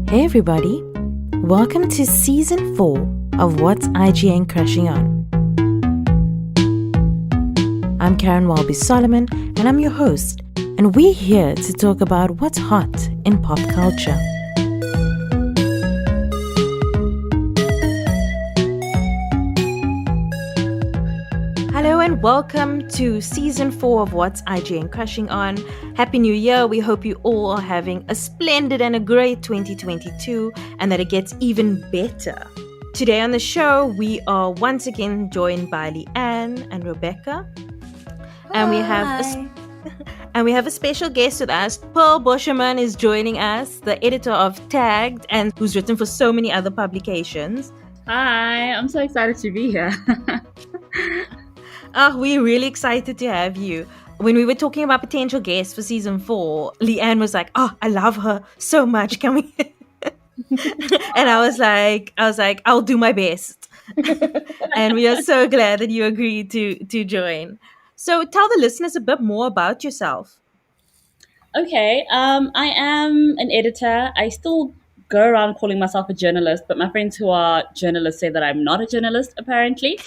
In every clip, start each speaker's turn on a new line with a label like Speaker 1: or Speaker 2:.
Speaker 1: Hey everybody, welcome to season 4 of What's IGN Crushing On. I'm Karen Walby Solomon and I'm your host, and we're here to talk about what's hot in pop culture. Hello and welcome to season 4 of What's IGN Crushing On. Happy New Year. We hope you all are having a splendid and a great 2022 and that it gets even better. Today on the show, we are once again joined by Leanne and Rebecca. And we have a special guest with us. Pearl Boshomane is joining us, the editor of Tagged and who's written for so many other publications.
Speaker 2: Hi, I'm so excited to be here.
Speaker 1: We're really excited to have you. When we were talking about potential guests for season 4, Leanne was like, I love her so much. Can we? And I was like, I'll do my best. And we are so glad that you agreed to join. So tell the listeners a bit more about yourself.
Speaker 2: Okay, I am an editor. I still go around calling myself a journalist, but my friends who are journalists say that I'm not a journalist, apparently.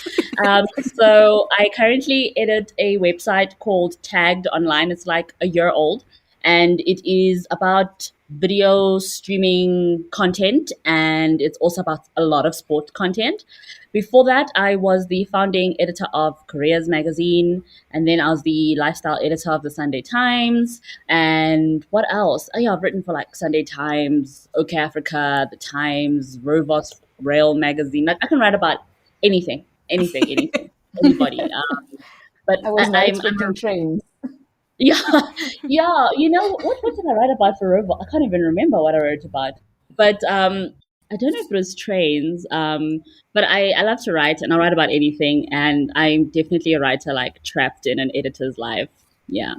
Speaker 2: So I currently edit a website called Tagged Online. It's like a year old, and it is about video streaming content, and it's also about a lot of sport content. Before that, I was the founding editor of Korea's magazine, and then I was the lifestyle editor of the Sunday Times. And what else? Oh, yeah, I've written for like Sunday Times, OK Africa, The Times, Rovos Rail magazine. Like I can write about anything, anybody. But
Speaker 3: I was not
Speaker 2: I'm
Speaker 3: expecting trains.
Speaker 2: yeah, yeah. You know what did I write about for Rovo? I can't even remember what I wrote about. But I don't know if it was trains. But I love to write, and I write about anything. And I'm definitely a writer, like trapped in an editor's life. Yeah.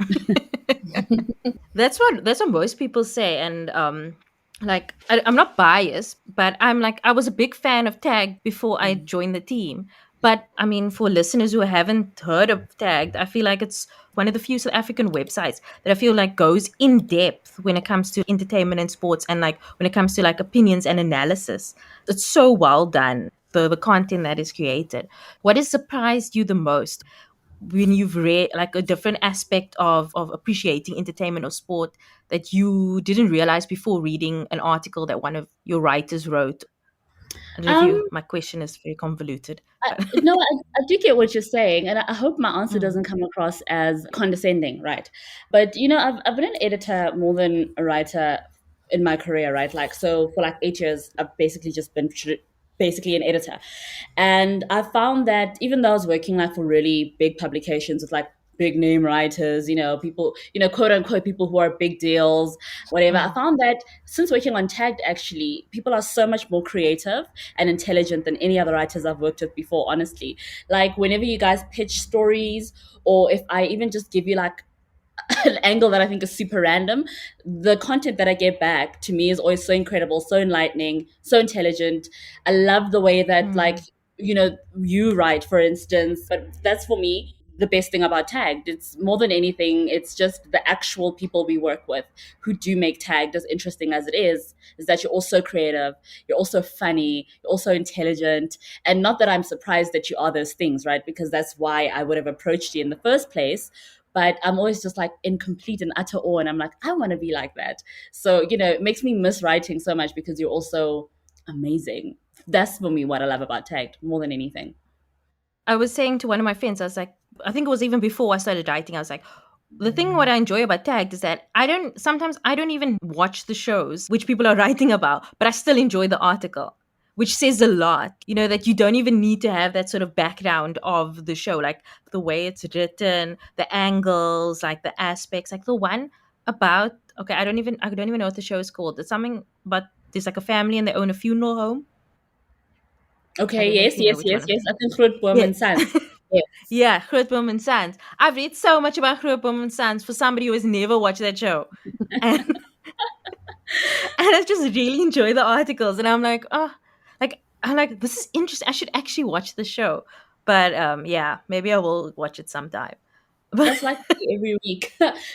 Speaker 1: That's what most people say, and I'm not biased, but I was a big fan of Tagged before I joined the team. But I mean, for listeners who haven't heard of Tagged, I feel like it's one of the few South African websites that I feel like goes in depth when it comes to entertainment and sports, and like when it comes to like opinions and analysis. It's so well done, the content that is created. What has surprised you the most when you've read like a different aspect of appreciating entertainment or sport that you didn't realize before reading an article that one of your writers wrote? I don't know if my question is very convoluted.
Speaker 2: No, I do get what you're saying, and I hope my answer doesn't come across as condescending, right? But I've been an editor more than a writer in my career, right? Like, so for like 8 years, I've basically just been basically an editor, and I found that even though I was working like for really big publications with like big name writers, people, quote unquote people who are big deals, whatever. I found that since working on Tagged, actually, people are so much more creative and intelligent than any other writers I've worked with before, honestly. Like whenever you guys pitch stories, or if I even just give you like an angle that I think is super random, the content that I get back to me is always so incredible, so enlightening, so intelligent. I love the way that you write, for instance. But that's for me the best thing about Tagged. It's more than anything, it's just the actual people we work with who do make Tagged as interesting as it is that you're also creative, you're also funny, you're also intelligent. And not that I'm surprised that you are those things, right? Because that's why I would have approached you in the first place. But I'm always just like in complete and utter awe, and I'm like, I want to be like that. So it makes me miss writing so much because you're also amazing. That's for me what I love about Tagged more than anything.
Speaker 1: I was saying to one of my friends, I was like, I think it was even before I started writing, I was like, the thing what I enjoy about Tagged is that I don't even watch the shows which people are writing about, but I still enjoy the article, which says a lot, that you don't even need to have that sort of background of the show, like the way it's written, the angles, like the aspects, like the one about, okay, I don't even know what the show is called. It's something, but there's like a family and they own a funeral home.
Speaker 2: Okay, yes. I think Grootboom and Sons. Yes.
Speaker 1: Yeah, Grootboom and Sons. I've read so much about Grootboom and Sons for somebody who has never watched that show. And, and I just really enjoy the articles. And I'm like, this is interesting. I should actually watch the show. But yeah, maybe I will watch it sometime.
Speaker 2: That's like me every week.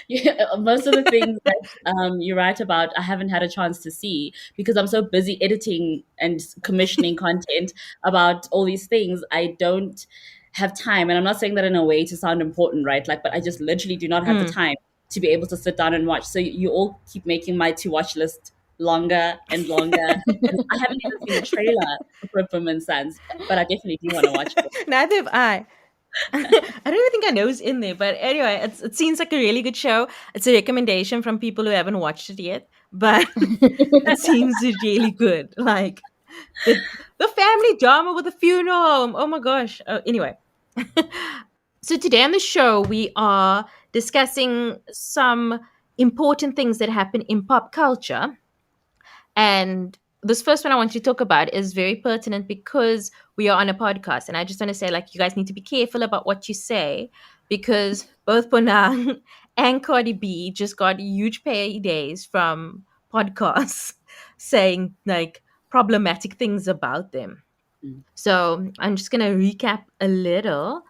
Speaker 2: Yeah, most of the things that you write about, I haven't had a chance to see because I'm so busy editing and commissioning content about all these things. I don't have time, and I'm not saying that in a way to sound important, right? Like, but I just literally do not have the
Speaker 1: Mm.
Speaker 2: time to be able to sit down and watch. So you all keep making my to watch list longer and longer, and I haven't even seen the trailer for Purple and Sons, but I definitely do want to watch it.
Speaker 1: Neither have I. I don't even think I know it's in there, but anyway, it seems like a really good show. It's a recommendation from people who haven't watched it yet, but it seems really good. Like the family drama with the funeral home. Oh my gosh. Anyway, so today on the show we are discussing some important things that happen in pop culture. And this first one I want you to talk about is very pertinent because we are on a podcast. And I just want to say, like, you guys need to be careful about what you say because both Bonang and Cardi B just got huge paydays from podcasts saying, like, problematic things about them.
Speaker 2: Mm,
Speaker 1: So I'm just going to recap a little.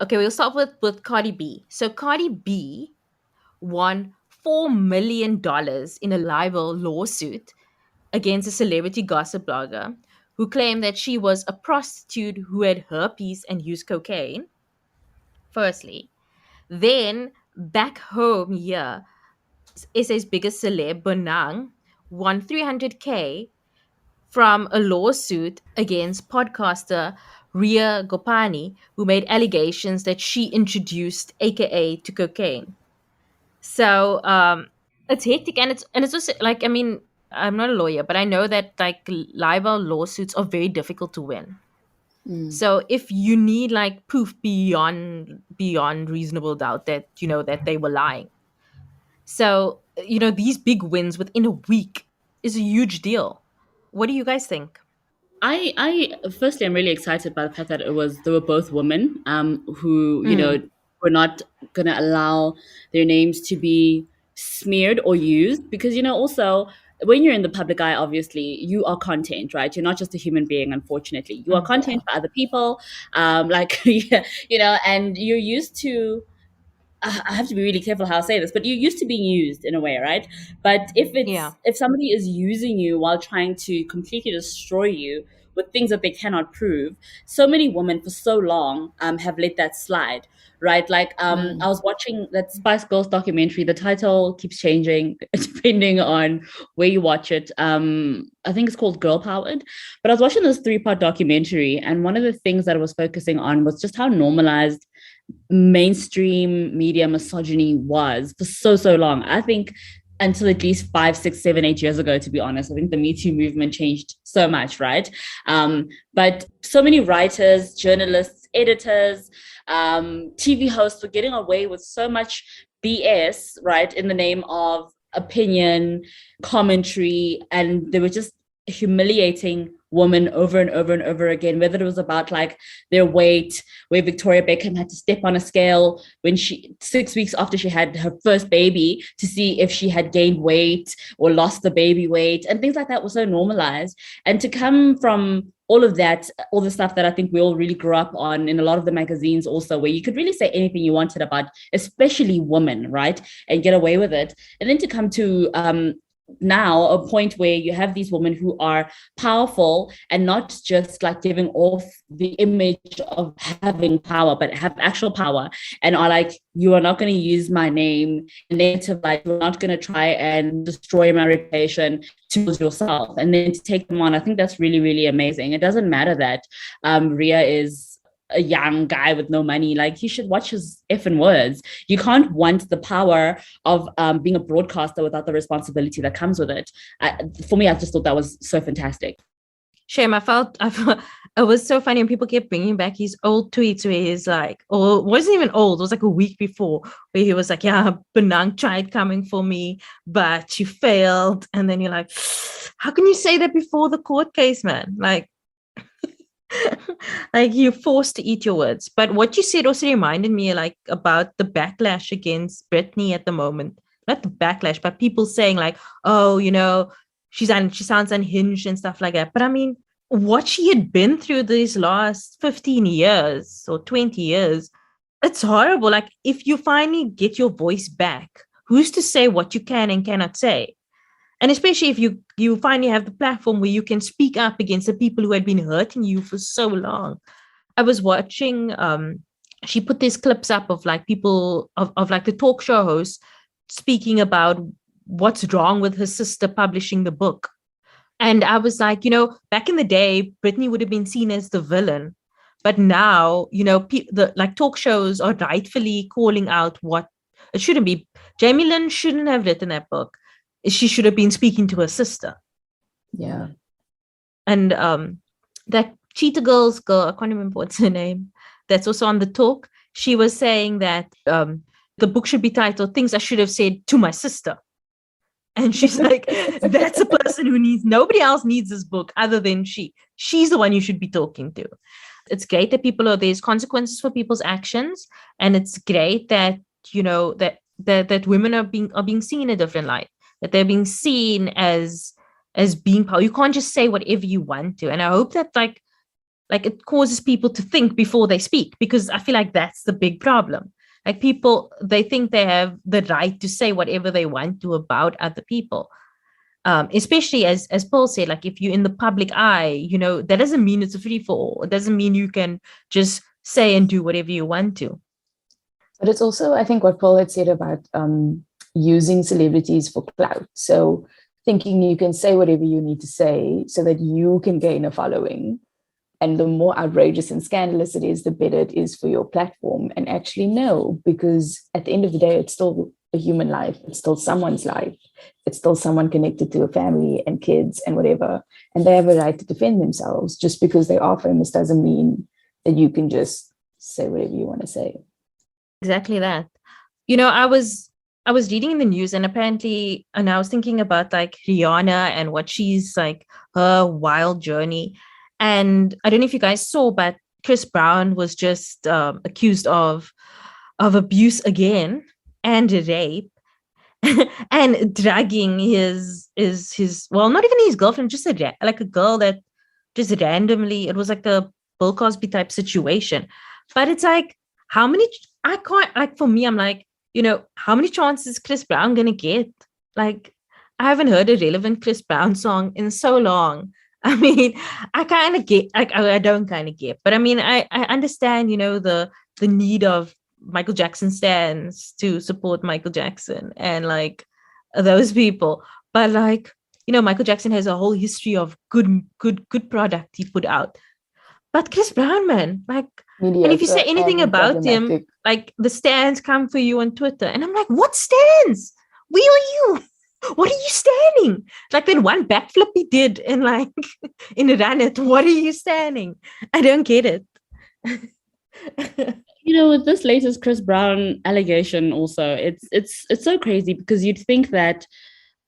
Speaker 1: Okay, we'll start with Cardi B. So Cardi B won $4 million in a libel lawsuit against a celebrity gossip blogger who claimed that she was a prostitute who had herpes and used cocaine, firstly. Then, back home here, SA's biggest celeb, Bonang, won 300K from a lawsuit against podcaster Ria Gopani, who made allegations that she introduced AKA to cocaine. So it's hectic, and it's also like, I mean, I'm not a lawyer, but I know that like libel lawsuits are very difficult to win.
Speaker 2: mm.
Speaker 1: So if you need like proof beyond reasonable doubt that you know that they were lying, so these big wins within a week is a huge deal. What do you guys think?
Speaker 2: Firstly, I'm really excited by the fact that they were both women, who
Speaker 1: Mm,
Speaker 2: were not gonna allow their names to be smeared or used because also when you're in the public eye, obviously you are content, right? You're not just a human being. Unfortunately, you are
Speaker 1: yeah,
Speaker 2: content for other people, like yeah, and you're used to I have to be really careful how I say this, but you're used to being used in a way, right? But
Speaker 1: yeah.
Speaker 2: if somebody is using you while trying to completely destroy you with things that they cannot prove, so many women for so long have let that slide, right? Like I
Speaker 1: Mm,
Speaker 2: was watching that Spice Girls documentary. The title keeps changing depending on where you watch it. I think it's called Girl Powered. But I was watching this three-part documentary, and one of the things that it was focusing on was just how normalized mainstream media misogyny was for so long. I think until at least 5, 6, 7, 8 years ago, to be honest. I think the Me Too movement changed so much, right? But so many writers, journalists, editors, TV hosts were getting away with so much BS, right, in the name of opinion, commentary, and they were just humiliating women over and over and over again, whether it was about like their weight, where Victoria Beckham had to step on a scale when she 6 weeks after she had her first baby to see if she had gained weight or lost the baby weight, and things like that were so normalized. And to come from all of that, all the stuff that I think we all really grew up on in a lot of the magazines also, where you could really say anything you wanted about especially women, right, and get away with it, and then to come to now a point where you have these women who are powerful and not just like giving off the image of having power, but have actual power, and are like, you are not going to use my name in negative light, you're not going to try and destroy my reputation towards yourself, and then to take them on. I think that's really, really amazing. It doesn't matter that Ria is a young guy with no money. Like, you should watch his effing words. You can't want the power of being a broadcaster without the responsibility that comes with it. For me, I just thought that was so fantastic.
Speaker 1: Shame. I felt it was so funny when people kept bringing back his old tweets where he's like, or it wasn't even old, it was like a week before, where he was like, yeah, Benang tried coming for me, but she failed. And then you're like, how can you say that before the court case, man? Like, like you're forced to eat your words. But what you said also reminded me like about the backlash against Britney at the moment. Not the backlash, but people saying like, oh, she sounds unhinged and stuff like that. But I mean, what she had been through these last 15 years or 20 years, It's horrible. Like, if you finally get your voice back, who's to say what you can and cannot say? And especially if you finally have the platform where you can speak up against the people who had been hurting you for so long. I was watching, she put these clips up of like people of like the talk show host speaking about what's wrong with her sister publishing the book. And I was like, back in the day, Britney would have been seen as the villain. But now, the like talk shows are rightfully calling out what it shouldn't be. Jamie Lynn shouldn't have written that book. She should have been speaking to her sister.
Speaker 3: Yeah.
Speaker 1: And that Cheetah Girls girl, I can't remember what's her name, that's also on the talk. She was saying that the book should be titled Things I Should Have Said to My Sister. And she's like, that's a person who nobody else needs this book other than she. She's the one you should be talking to. It's great that there's consequences for people's actions. And it's great that, that women are being seen in a different light, that they're being seen as being powerful. You can't just say whatever you want to. And I hope that like it causes people to think before they speak, because I feel like that's the big problem. Like, people, they think they have the right to say whatever they want to about other people. Especially as Paul said, like, if you're in the public eye, that doesn't mean it's a free for all. It doesn't mean you can just say and do whatever you want to.
Speaker 3: But it's also, I think, what Paul had said about using celebrities for clout. So thinking you can say whatever you need to say so that you can gain a following. And the more outrageous and scandalous it is, the better it is for your platform. And actually, no, because at the end of the day, it's still a human life. It's still someone's life. It's still someone connected to a family and kids and whatever. And they have a right to defend themselves. Just because they are famous doesn't mean that you can just say whatever you want to say.
Speaker 1: Exactly that. I was reading in the news, and apparently, and I was thinking about like Rihanna and what she's like, her wild journey. And I don't know if you guys saw, but Chris Brown was just accused of abuse again and rape and dragging his well, not even his girlfriend, just like a girl that just randomly, it was like a Bill Cosby type situation. But it's like, how many, I can't, like, for me, I'm like, how many chances is Chris Brown gonna get? Like, I haven't heard a relevant Chris Brown song in so long. I mean, I kind of get, I don't kind of get, but I mean, I understand, the need of Michael Jackson stands to support Michael Jackson and like those people. But like, Michael Jackson has a whole history of good product he put out. But Chris Brown, man, like, mediocre, and if you say anything about him, like, the stands come for you on Twitter. And I'm like, what stands? Where are you? What are you standing? Like that one backflip he did in like in Iran. What are you standing? I don't get it.
Speaker 2: With this latest Chris Brown allegation also, it's so crazy, because you'd think that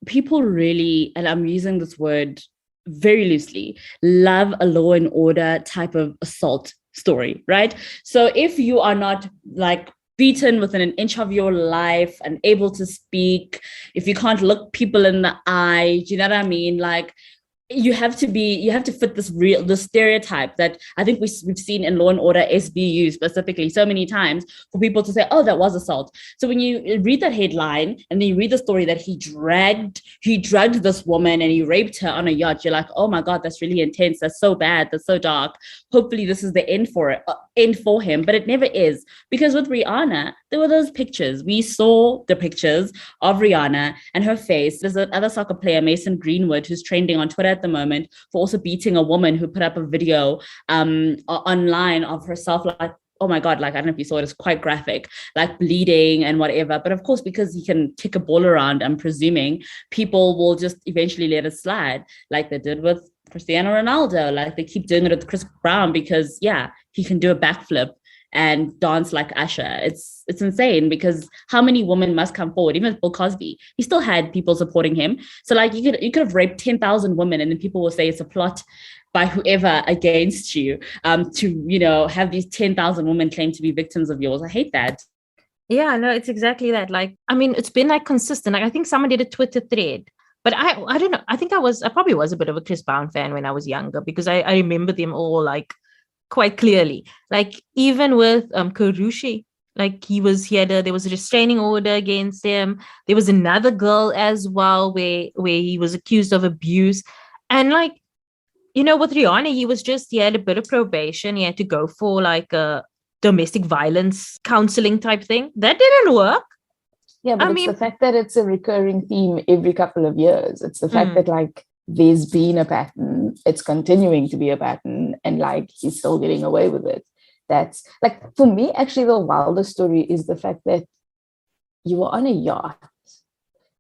Speaker 2: people really, and I'm using this word very loosely, love a law and order type of assault story, right? So if you are not like beaten within an inch of your life and able to speak, if you can't look people in the eye, do you know what I mean? Like, you have to fit this stereotype that I think we've seen in Law and Order SBU specifically so many times, for people to say, oh, that was assault. So when you read that headline and then you read the story that he drugged this woman and he raped her on a yacht, you're like, oh my God, that's really intense. That's so bad. That's so dark. Hopefully this is the end for him, but it never is. Because with Rihanna, there were those pictures. We saw the pictures of Rihanna and her face. There's another soccer player, Mason Greenwood, who's trending on Twitter at the moment for also beating a woman who put up a video online of herself, like, oh my God, like, I don't know if you saw it, it's quite graphic, like bleeding and whatever. But of course, because he can kick a ball around, I'm presuming people will just eventually let it slide, like they did with Cristiano Ronaldo. Like, they keep doing it with Chris Brown because, yeah, he can do a backflip and dance like Usher. It's insane, because how many women must come forward? Even Bill Cosby, he still had people supporting him. So like, you could have raped 10,000 women and then people will say it's a plot by whoever against you to have these 10,000 women claim to be victims of yours. I hate that.
Speaker 1: Yeah, no, it's exactly that. Like, I mean, it's been like consistent. Like, I think someone did a Twitter thread, but I don't know. I think I probably was a bit of a Chris Brown fan when I was younger, because I remember them all like quite clearly. Like, even with Karushi, Like there was a restraining order against him. There was another girl as well where he was accused of abuse. And like, with Rihanna, he had a bit of probation. He had to go for like a domestic violence counseling type thing. That didn't work.
Speaker 3: Yeah, but
Speaker 1: I
Speaker 3: it's
Speaker 1: mean,
Speaker 3: the fact that it's a recurring theme every couple of years. It's the fact
Speaker 1: mm,
Speaker 3: that like there's been a pattern, it's continuing to be a pattern, and like he's still getting away with it. That's like, for me, actually, the wildest story is the fact that you were on a yacht.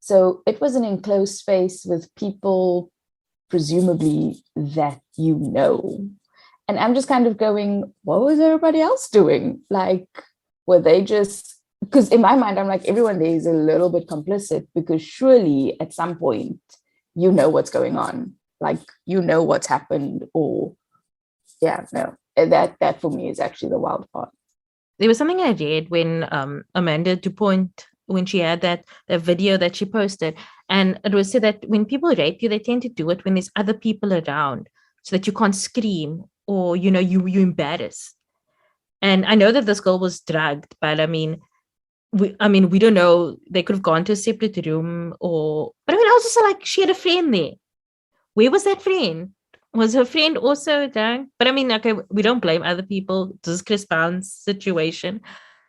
Speaker 3: So it was an enclosed space with people, presumably, that you know. And I'm just kind of going, what was everybody else doing? Like, were they just, because in my mind, I'm like, everyone there is a little bit complicit, because surely at some point, you know what's going on. Like, you know what's happened, or yeah, no. That for me is actually the wild part.
Speaker 1: there was something I read when Amanda Dupont, when she had that video that she posted, and it was said that when people rape you, they tend to do it when there's other people around, so that you can't scream or you embarrass. And I know that this girl was drugged, but we don't know. They could have gone to a separate room, but I mean, I was just like, she had a friend there. Where was that friend? Was her friend also drunk? But I mean, okay, we don't blame other people. This is Chris Brown's situation.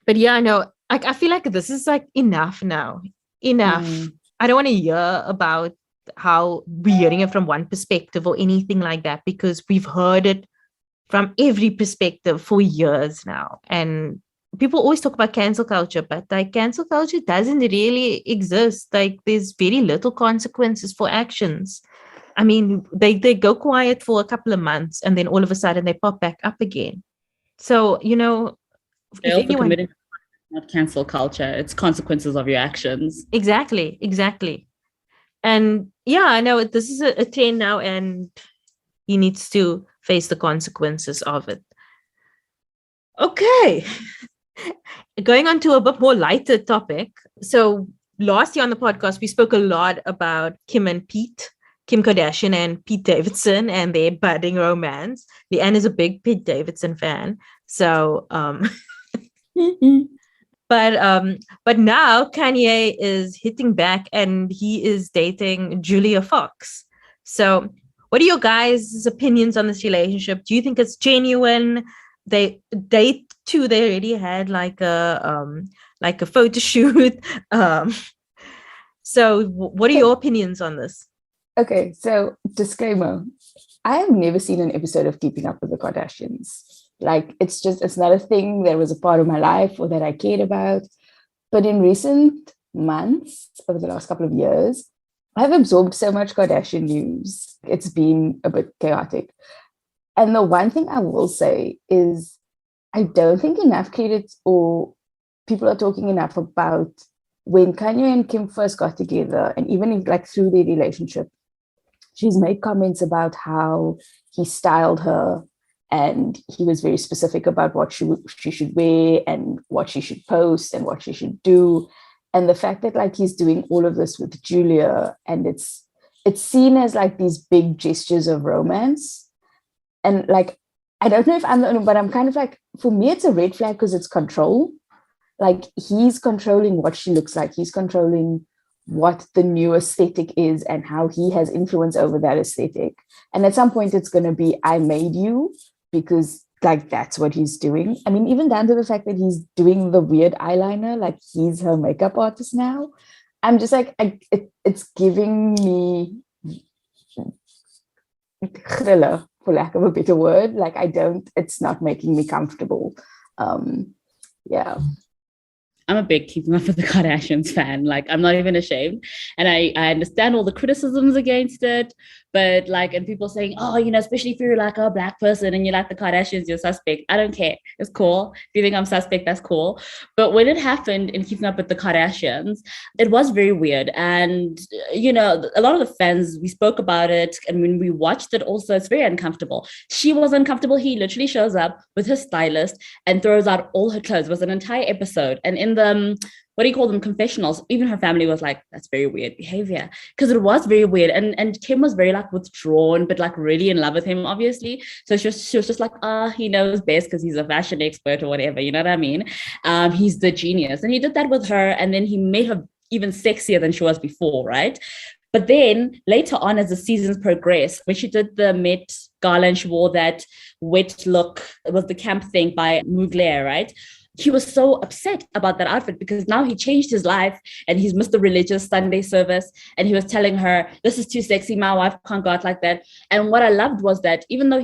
Speaker 1: But yeah, I know. Like, I feel like this is like enough now. Enough.
Speaker 3: Mm.
Speaker 1: I don't want to hear about how we're hearing it from one perspective or anything like that, because we've heard it from every perspective for years now. And people always talk about cancel culture, but like cancel culture doesn't really exist. Like, there's very little consequences for actions. I mean, they go quiet for a couple of months and then all of a sudden they pop back up again. So,
Speaker 2: They're
Speaker 1: if
Speaker 2: also
Speaker 1: anyone,
Speaker 2: committing not cancel culture. It's consequences of your actions.
Speaker 1: exactly. And yeah, I know this is a trend now, and he needs to face the consequences of it. Okay. Going on to a bit more lighter topic. So last year on the podcast, we spoke a lot about Kim Kardashian and Pete Davidson and their budding romance. Leanne is a big Pete Davidson fan. So but now Kanye is hitting back and he is dating Julia Fox. So what are your guys' opinions on this relationship? Do you think it's genuine? They too, they already had like a photo shoot. Um, so what are your opinions on this?
Speaker 3: Okay, so disclaimer, I have never seen an episode of Keeping Up with the Kardashians. Like, it's not a thing that was a part of my life or that I cared about. But in recent months, over the last couple of years, I've absorbed so much Kardashian news. It's been a bit chaotic. And the one thing I will say is, I don't think enough credit or people are talking enough about when Kanye and Kim first got together, and even if, like, through their relationship, she's made comments about how he styled her, and he was very specific about what she should wear and what she should post and what she should do. And the fact that like he's doing all of this with Julia, and it's seen as like these big gestures of romance. And like, I don't know if I'm the only, but I'm kind of like, for me, it's a red flag because it's control. Like, he's controlling what she looks like. He's controlling what the new aesthetic is and how he has influence over that aesthetic. And at some point, it's going to be, I made you, because like that's what he's doing. I mean, even down to the fact that he's doing the weird eyeliner, like he's her makeup artist now. I'm just like, it's giving me thriller, for lack of a better word. Like, it's not making me comfortable. Yeah.
Speaker 2: I'm a big Keeping Up with the Kardashians fan. Like, I'm not even ashamed. And I understand all the criticisms against it. But like, and people saying, oh, especially if you're like a Black person and you like the Kardashians, you're suspect. I don't care. It's cool. If you think I'm suspect, that's cool. But when it happened in Keeping Up with the Kardashians, it was very weird. And, a lot of the fans, we spoke about it. And when we watched it also, it's very uncomfortable. She was uncomfortable. He literally shows up with his stylist and throws out all her clothes. It was an entire episode. And in what do you call them, confessionals. Even her family was like, that's very weird behavior, because it was very weird. And Kim was very like withdrawn, but like really in love with him, obviously. So she was just like, he knows best because he's a fashion expert or whatever, you know what I mean? He's the genius, and he did that with her, and then he made her even sexier than she was before, right? But then later on, as the seasons progressed, when she did the Met Gala and she wore that wet look, it was the camp thing by Mugler, right? He was so upset about that outfit because now he changed his life and he's missed the religious Sunday service. And he was telling her, this is too sexy. My wife can't go out like that. And what I loved was that even though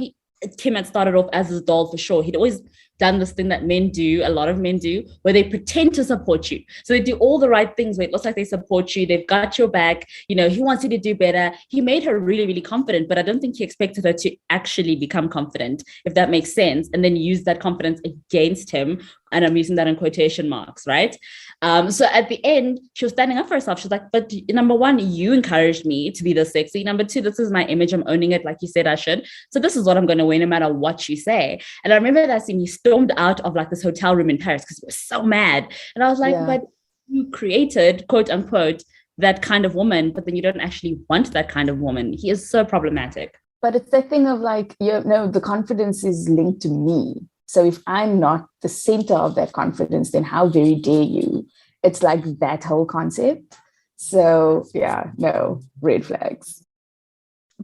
Speaker 2: Kim had started off as his doll for sure, he'd always done this thing that men do, a lot of men do, where they pretend to support you. So they do all the right things where it looks like they support you, they've got your back, you know, he wants you to do better. He made her really, really confident, but I don't think he expected her to actually become confident, if that makes sense, and then use that confidence against him. And I'm using that in quotation marks, right? So at the end, she was standing up for herself. She's like, but number one, you encouraged me to be this sexy. Number two, this is my image. I'm owning it like you said I should. So this is what I'm going to wear no matter what you say. And I remember that scene, he stormed out of like this hotel room in Paris because he was so mad. And I was like, but you created, quote unquote, that kind of woman, but then you don't actually want that kind of woman. He is so problematic.
Speaker 3: But it's that thing of like, the confidence is linked to me. So if I'm not the center of that confidence, then how very dare you? It's like that whole concept. So yeah, no, red flags.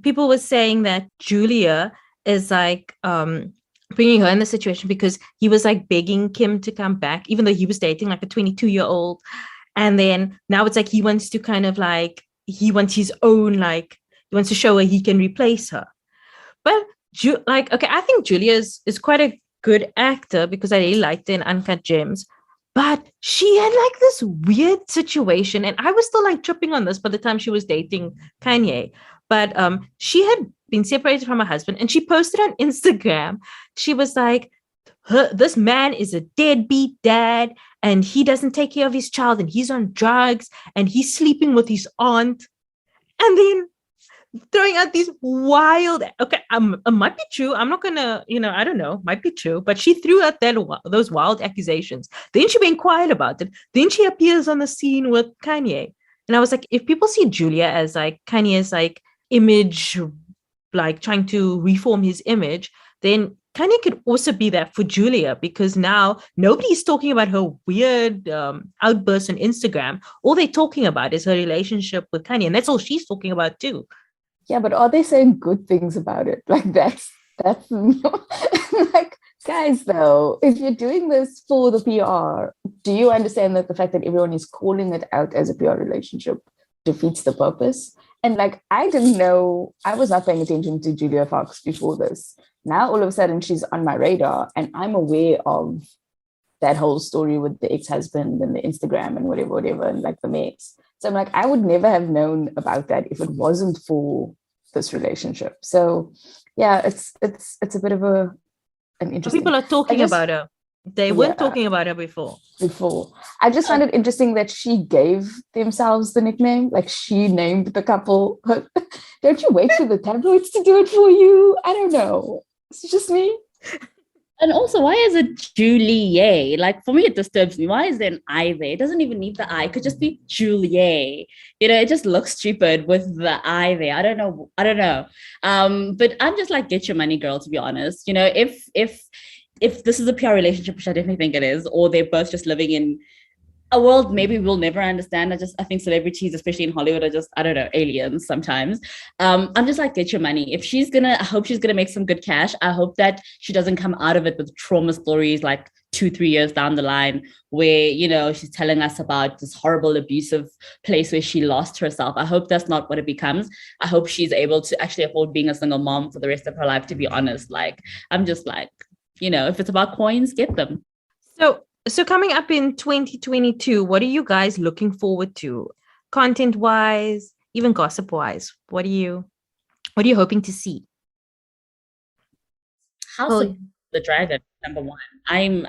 Speaker 1: People were saying that Julia is like bringing her in the situation because he was like begging Kim to come back, even though he was dating like a 22-year-old. And then now it's like he wants to kind of like, he wants his own, like, he wants to show her he can replace her. But okay, I think Julia is quite a good actor because I really liked her in Uncut Gems. But she had like this weird situation, and I was still like tripping on this by the time she was dating Kanye. But she had been separated from her husband, and she posted on Instagram. She was like, this man is a deadbeat dad, and he doesn't take care of his child, and he's on drugs, and he's sleeping with his aunt. And then throwing out these wild, okay, it might be true. I'm not gonna, I don't know, might be true. But she threw out those wild accusations. Then she being quiet about it. Then she appears on the scene with Kanye. And I was like, if people see Julia as like Kanye's like image, like trying to reform his image, then Kanye could also be that for Julia, because now nobody's talking about her weird outbursts on Instagram. All they're talking about is her relationship with Kanye. And that's all she's talking about too.
Speaker 3: Yeah, but are they saying good things about it? Like that's like, guys, though, if you're doing this for the PR, do you understand that the fact that everyone is calling it out as a PR relationship defeats the purpose? And like, I didn't know, I was not paying attention to Julia Fox before this. Now all of a sudden she's on my radar and I'm aware of that whole story with the ex-husband and the Instagram and whatever, and like the mix. So I'm like, I would never have known about that if it wasn't for this relationship. So yeah, it's a bit of an interesting.
Speaker 1: People are talking about her. They weren't talking about her before.
Speaker 3: I just found it interesting that she gave themselves the nickname, like she named the couple. Don't you wait for the tabloids to do it for you? I don't know. It's just me.
Speaker 2: And also, why is it Julie? Like, for me, it disturbs me. Why is there an I there? It doesn't even need the I. It could just be Julie. It just looks stupid with the I there. I don't know. But I'm just like, get your money, girl, to be honest. If this is a PR relationship, which I definitely think it is, or they're both just living in a world maybe we'll never understand. I think celebrities, especially in Hollywood, are just, I don't know, aliens sometimes. I'm just like, get your money. I hope she's gonna make some good cash. I hope that she doesn't come out of it with trauma stories like 2-3 years down the line where, she's telling us about this horrible abusive place where she lost herself. I hope that's not what it becomes. I hope she's able to actually afford being a single mom for the rest of her life, to be honest. Like, I'm just like, if it's about coins, get them.
Speaker 1: So coming up in 2022, what are you guys looking forward to? Content-wise, even gossip-wise? What are you hoping to see?
Speaker 2: House of the Dragon. number one. I'm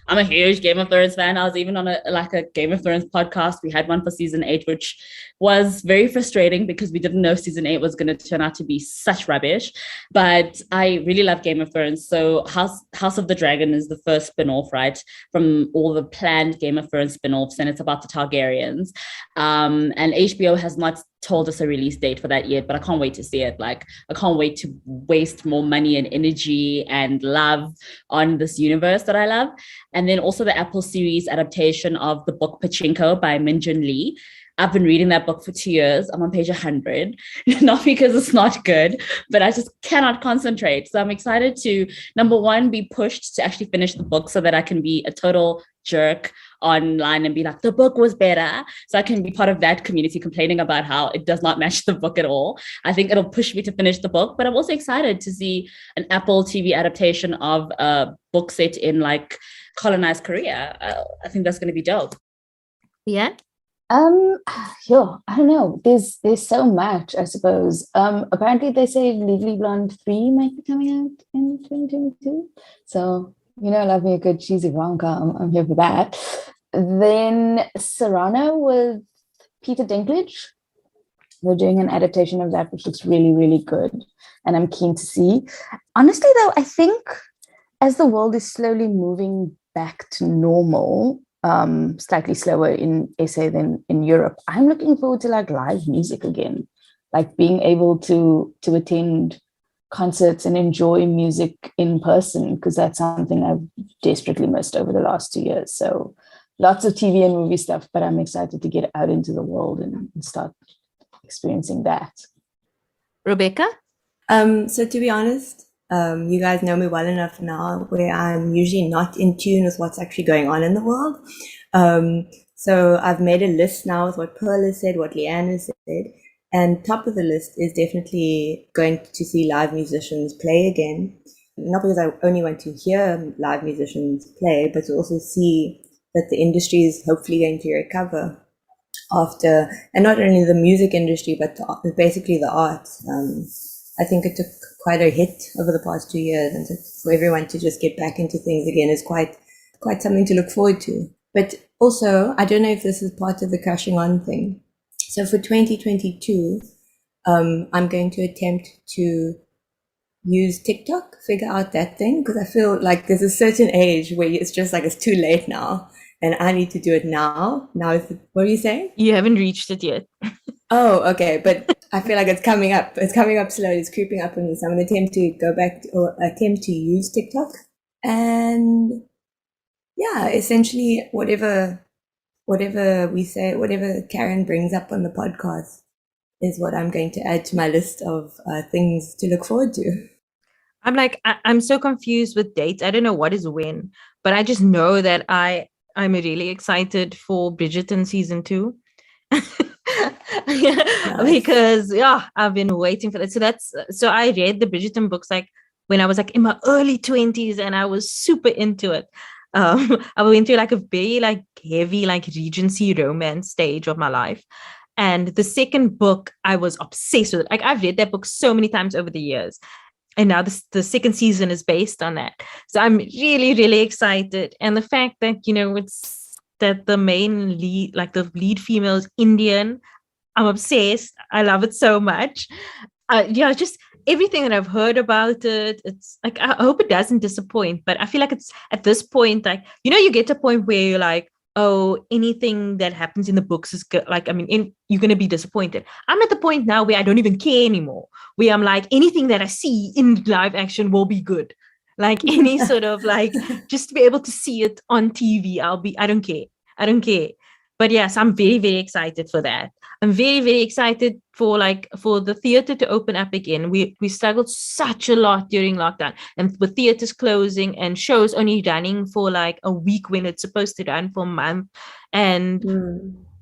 Speaker 2: a huge Game of Thrones fan. I was even on a Game of Thrones podcast. We had one for season 8, which was very frustrating because we didn't know season 8 was going to turn out to be such rubbish. But I really love Game of Thrones. So House of the Dragon is the first spin-off, right, from all the planned Game of Thrones spin-offs, and it's about the Targaryens. And HBO has not told us a release date for that yet, but I can't wait to see it. Like, I can't wait to waste more money and energy and love on this universe that I love. And then also the Apple series adaptation of the book Pachinko by Min-Jun Lee. I've been reading that book for 2 years. I'm on page 100, not because it's not good, but I just cannot concentrate. So I'm excited to, number one, be pushed to actually finish the book so that I can be a total jerk online and be like, the book was better. So I can be part of that community complaining about how it does not match the book at all. I think it'll push me to finish the book, but I'm also excited to see an Apple TV adaptation of a book set in like colonized Korea. I think that's going to be dope.
Speaker 1: Yeah.
Speaker 3: Yeah, I don't know. There's so much, I suppose. Apparently they say Legally Blonde 3 might be coming out in 2022. So, I love me a good cheesy rom-com. I'm here for that. Then Serrano with Peter Dinklage. They're doing an adaptation of that, which looks really, really good. And I'm keen to see. Honestly, though, I think as the world is slowly moving back to normal, slightly slower in SA than in Europe, I'm looking forward to like live music again, like being able to attend concerts and enjoy music in person, because that's something I've desperately missed over the last 2 years. So lots of TV and movie stuff, but I'm excited to get out into the world and start experiencing that.
Speaker 1: Rebecca?
Speaker 4: So to be honest, you guys know me well enough now where I'm usually not in tune with what's actually going on in the world. So I've made a list now with what Pearl has said, what Leanne has said, and top of the list is definitely going to see live musicians play again. Not because I only want to hear live musicians play, but to also see that the industry is hopefully going to recover after, and not only the music industry, but basically the arts. I think it took quite a hit over the past 2 years, and so for everyone to just get back into things again is quite something to look forward to. But also, I don't know if this is part of the crashing on thing. So for 2022, I'm going to attempt to use TikTok, figure out that thing, because I feel like there's a certain age where it's just like it's too late now, and I need to do it now. What are you saying?
Speaker 1: You haven't reached it yet.
Speaker 4: Oh, okay, but I feel like it's coming up. It's coming up slowly. It's creeping up on me. So I'm going to attempt to go back or attempt to use TikTok. And yeah, essentially whatever we say, whatever Karen brings up on the podcast is what I'm going to add to my list of things to look forward to.
Speaker 1: I'm so confused with dates. I don't know what is when, but I just know that I'm really excited for Bridgerton season 2. Nice. Because I've been waiting for that. So I read the Bridgerton books like when I was like in my early 20s, and I was super into it. I went through like a very like heavy like Regency romance stage of my life, and the second book I was obsessed with it. Like I've read that book so many times over the years, and now the second season is based on that. So I'm really, really excited, and the fact that it's that the main lead, like the lead female, is Indian. I'm obsessed. I love it so much. Just everything that I've heard about it. It's like, I hope it doesn't disappoint, but I feel like it's at this point, like, you get to a point where you're like, oh, anything that happens in the books is good. Like, you're going to be disappointed. I'm at the point now where I don't even care anymore, where I'm like, anything that I see in live action will be good. Like any sort of like, just to be able to see it on TV, I don't care. But yes, I'm very, very excited for that. I'm very, very excited for the theater to open up again. We struggled such a lot during lockdown, and with theaters closing and shows only running for like a week when it's supposed to run for a month. And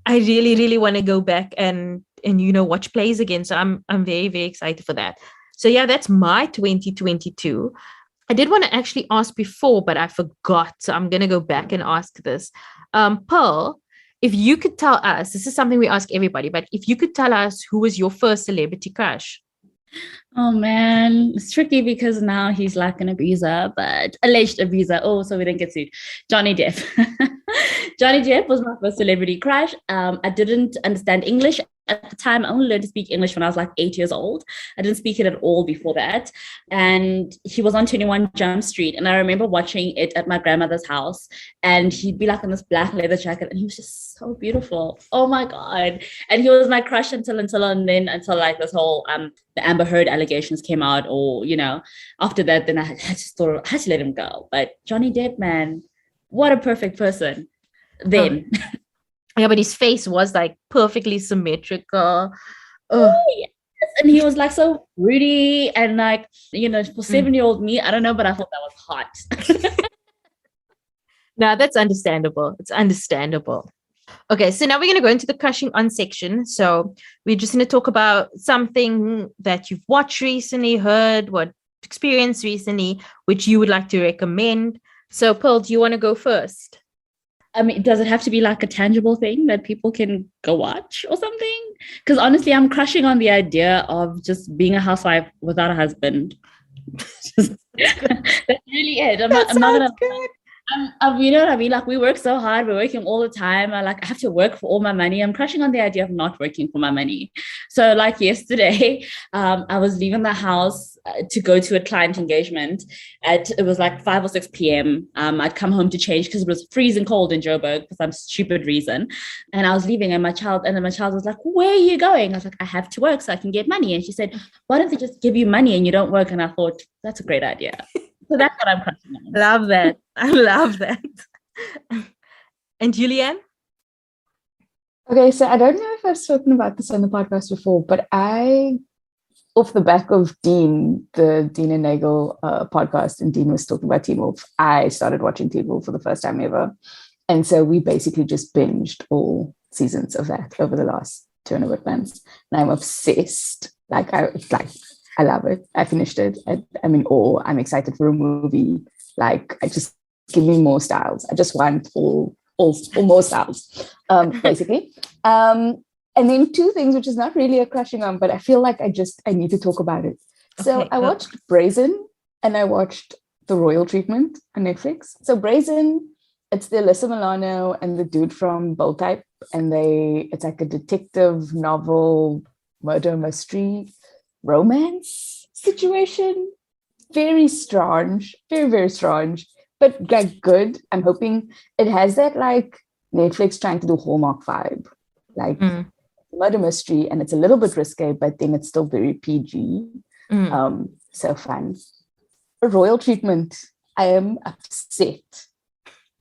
Speaker 1: I really, really want to go back and watch plays again. So I'm very, very excited for that. So yeah, that's my 2022. I did want to actually ask before, but I forgot. So I'm going to go back and ask this. Pearl, if you could tell us, this is something we ask everybody, but if you could tell us who was your first celebrity crush?
Speaker 2: Oh man, it's tricky because now he's like an abuser, but alleged abuser. Oh, so we didn't get sued. Johnny Depp. Johnny Depp was my first celebrity crush. I didn't understand English at the time. I only learned to speak English when I was like 8 years old. I didn't speak it at all before that. And he was on 21 Jump Street. And I remember watching it at my grandmother's house. And he'd be like in this black leather jacket. And he was just so beautiful. Oh my God. And he was my crush until like this whole the Amber Heard allegations came out, or after that, then I just thought I had to let him go. But Johnny Depp, man, what a perfect person. Then,
Speaker 1: yeah, but his face was like perfectly symmetrical.
Speaker 2: oh yes, and he was like so pretty, and like for 7-year-old me, I don't know, but I thought that was hot.
Speaker 1: No, that's understandable. It's understandable. Okay, so now we're going to go into the crushing on section. So we're just going to talk about something that you've watched recently, heard, what experienced recently, which you would like to recommend. So Pearl, do you want to go first?
Speaker 2: I mean, does it have to be like a tangible thing that people can go watch or something? Because honestly, I'm crushing on the idea of just being a housewife without a husband. That's really it. I'm not gonna.
Speaker 1: Good.
Speaker 2: You know what I mean? Like, we work so hard, we're working all the time. I have to work for all my money. I'm crushing on the idea of not working for my money. So like yesterday, I was leaving the house to go to a client engagement. It was like 5 or 6 p.m. I'd come home to change because it was freezing cold in Joburg for some stupid reason. And I was leaving, and my child was like, "Where are you going?" I was like, "I have to work so I can get money." And she said, "Why don't they just give you money and you don't work?" And I thought, that's a great idea. So that's what I'm crushing on.
Speaker 1: Love that. I love that. And Julianne?
Speaker 3: Okay, so I don't know if I've spoken about this on the podcast before, but off the back of the Dean and Nagel podcast, and Dean was talking about Teen Wolf, I started watching Teen Wolf for the first time ever. And so we basically just binged all seasons of that over the last 2 and a bit months. And I'm obsessed. I love it. I finished it. I'm in awe. I'm excited for a movie. I just give me more styles. I just want all more styles, basically. And then 2 things, which is not really a crushing on, but I feel like I need to talk about it. So I watched Brazen, and I watched The Royal Treatment on Netflix. So Brazen, it's the Alyssa Milano and the dude from Bold Type, and it's like a detective novel, murder mystery romance situation. Very strange, very, very strange, but good. I'm hoping it has that Netflix trying to do Hallmark vibe, murder mystery, and it's a little bit risque, but then it's still very PG. So fun. A Royal Treatment, I am upset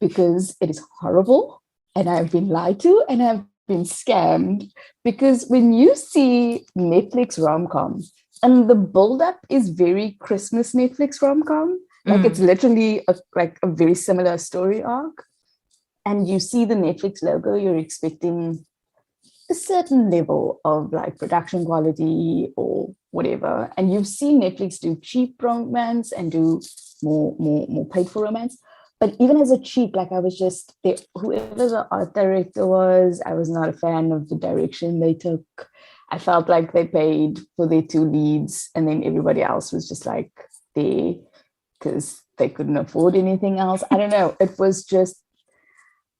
Speaker 3: because it is horrible, and I've been lied to, and I've been scammed, because when you see Netflix rom-com, and the build-up is very Christmas Netflix rom-com, it's literally a very similar story arc, and you see the Netflix logo, you're expecting a certain level of production quality or whatever, and you've seen Netflix do cheap romance and do more paid for romance. But even as a cheap, I was just there, whoever the art director was, I was not a fan of the direction they took. I felt like they paid for their 2 leads, and then everybody else was just there because they couldn't afford anything else. I don't know. It was just,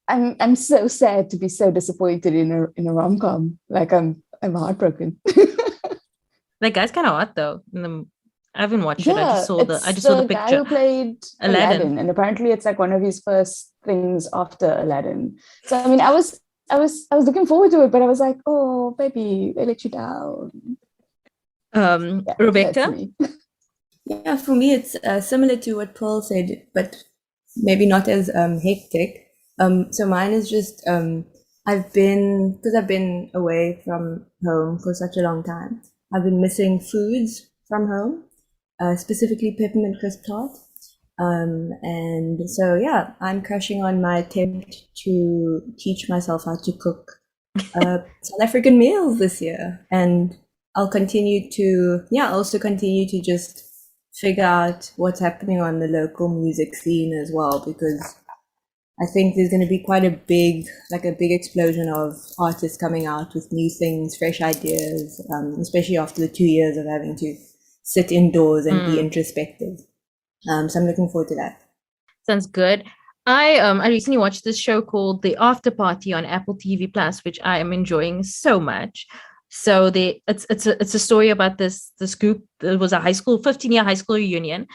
Speaker 3: I'm so sad to be so disappointed in a rom-com. I'm heartbroken.
Speaker 1: That guy's kind of hot though. I haven't watched it.
Speaker 3: Yeah,
Speaker 1: I just saw the picture.
Speaker 3: Guy who played Aladdin, and apparently it's one of his first things after Aladdin. So I mean, I was looking forward to it, but I was like, oh baby, they let you down.
Speaker 1: Rebecca?
Speaker 4: Yeah, for me it's similar to what Paul said, but maybe not as hectic. So mine is just I've been away from home for such a long time. I've been missing foods from home. Specifically peppermint crisp tart. And so, yeah, I'm crushing on my attempt to teach myself how to cook South African meals this year. And I'll continue to just figure out what's happening on the local music scene as well, because I think there's going to be quite a big explosion of artists coming out with new things, fresh ideas, especially after the 2 years of having to sit indoors and be introspective. So I'm looking forward to that.
Speaker 1: Sounds good. I recently watched this show called The After Party on Apple TV Plus, which I am enjoying so much. So it's a story about this group. It was a 15-year high school reunion,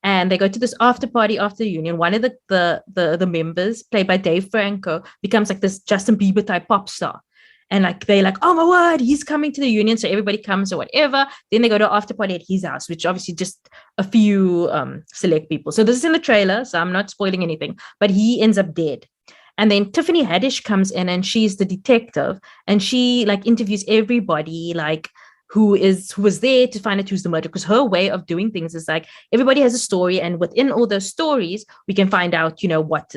Speaker 1: and they go to this after party after the union. One of the members, played by Dave Franco, becomes like this Justin Bieber type pop star. And like they're like, oh my word, he's coming to the union. So everybody comes or whatever. Then they go to after party at his house, which obviously just a few select people. So this is in the trailer, so I'm not spoiling anything. But he ends up dead. And then Tiffany Haddish comes in, and she's the detective, and she like interviews everybody like who was there to find out who's the murderer, because her way of doing things is like everybody has a story, and within all those stories we can find out, you know, what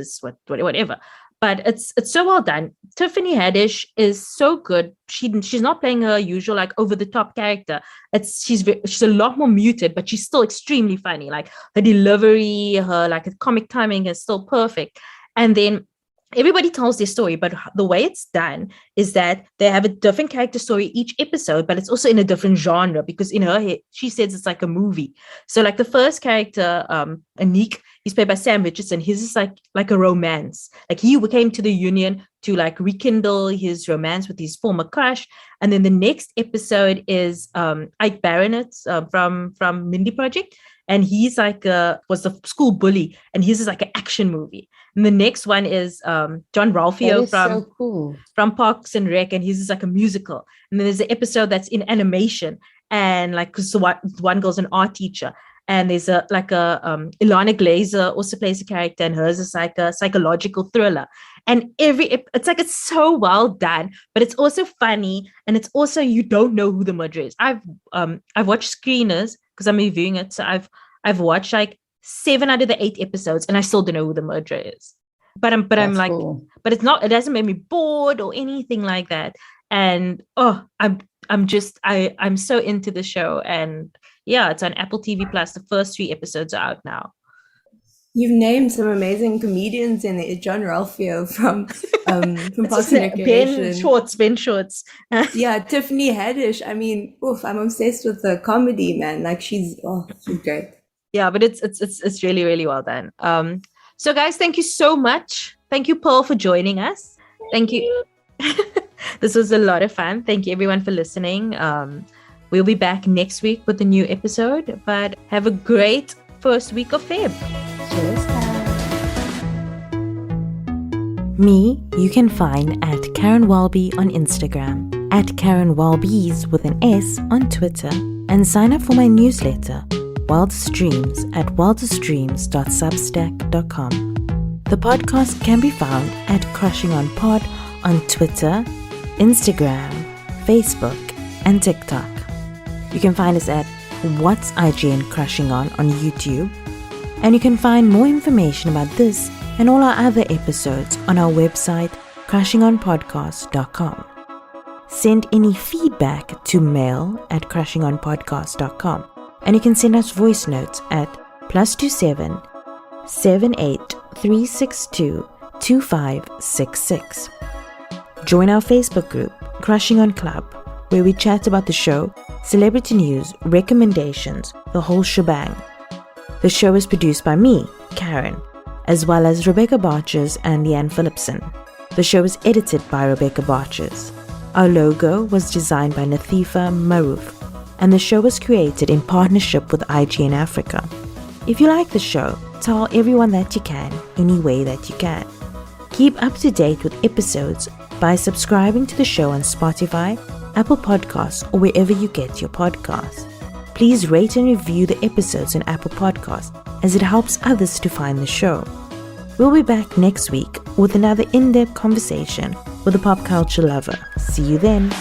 Speaker 1: whatever. But it's so well done. Tiffany Haddish is so good. She's not playing her usual like over the top character. She's a lot more muted, but she's still extremely funny. Like her delivery, her like comic timing is still perfect. And then everybody tells their story, but the way it's done is that they have a different character story each episode, but it's also in a different genre, because in her head, she says it's like a movie. So like the first character, Anik, he's played by Sam Richardson. His is like a romance. Like he came to the union to like rekindle his romance with his former crush. And then the next episode is Ike Baronet from Mindy Project. And he's like was the school bully, and his is like an action movie. And the next one is John Ralphio from Parks and Rec, and his is like a musical. And then there's an episode that's in animation, and like because one girl's an art teacher, and there's Ilana Glazer also plays a character, and hers is like a psychological thriller. And it's so well done, but it's also funny, and it's also you don't know who the murderer is. I've watched screeners because I'm reviewing it, so I've watched like 7 out of the 8 episodes, and I still don't know who the murderer is. But I'm like, cool. But it's not. It doesn't make me bored or anything like that. And I'm so into the show, and yeah, it's on Apple TV Plus. The first 3 episodes are out now.
Speaker 4: You've named some amazing comedians in it. John Ralphio from Parks and Recreation.
Speaker 1: Ben Schwartz.
Speaker 4: Yeah, Tiffany Haddish. I mean, I'm obsessed with the comedy, man. Like she's great.
Speaker 1: Yeah, but it's really, really well done. So guys, thank you so much. Thank you, Pearl, for joining us. Thank you. This was a lot of fun. Thank you everyone for listening. We'll be back next week with a new episode, but have a great first week of Feb.
Speaker 3: Cheers.
Speaker 5: Me, you can find at Karen Welby on Instagram, at Karen Welbys with an S on Twitter, and sign up for my newsletter, Wildest Dreams, at wildestdreams.substack.com. The podcast can be found at Crushing on Pod on Twitter, Instagram, Facebook, and TikTok. You can find us at What's IGN Crushing On YouTube, and you can find more information about this and all our other episodes on our website, crushingonpodcast.com. Send any feedback to mail@crushingonpodcast.com, and you can send us voice notes at +27 78 362 2566. Join our Facebook group, Crushing On Club, where we chat about the show, celebrity news, recommendations, the whole shebang. The show is produced by me, Karen, as well as Rebecca Barches and Leanne Phillipson. The show is edited by Rebecca Barches. Our logo was designed by Matheba Maroof, and the show was created in partnership with IGN Africa. If you like the show, tell everyone that you can, any way that you can. Keep up to date with episodes by subscribing to the show on Spotify, Apple Podcasts, or wherever you get your podcasts. Please rate and review the episodes on Apple Podcasts, as it helps others to find the show. We'll be back next week with another in-depth conversation with a pop culture lover. See you then.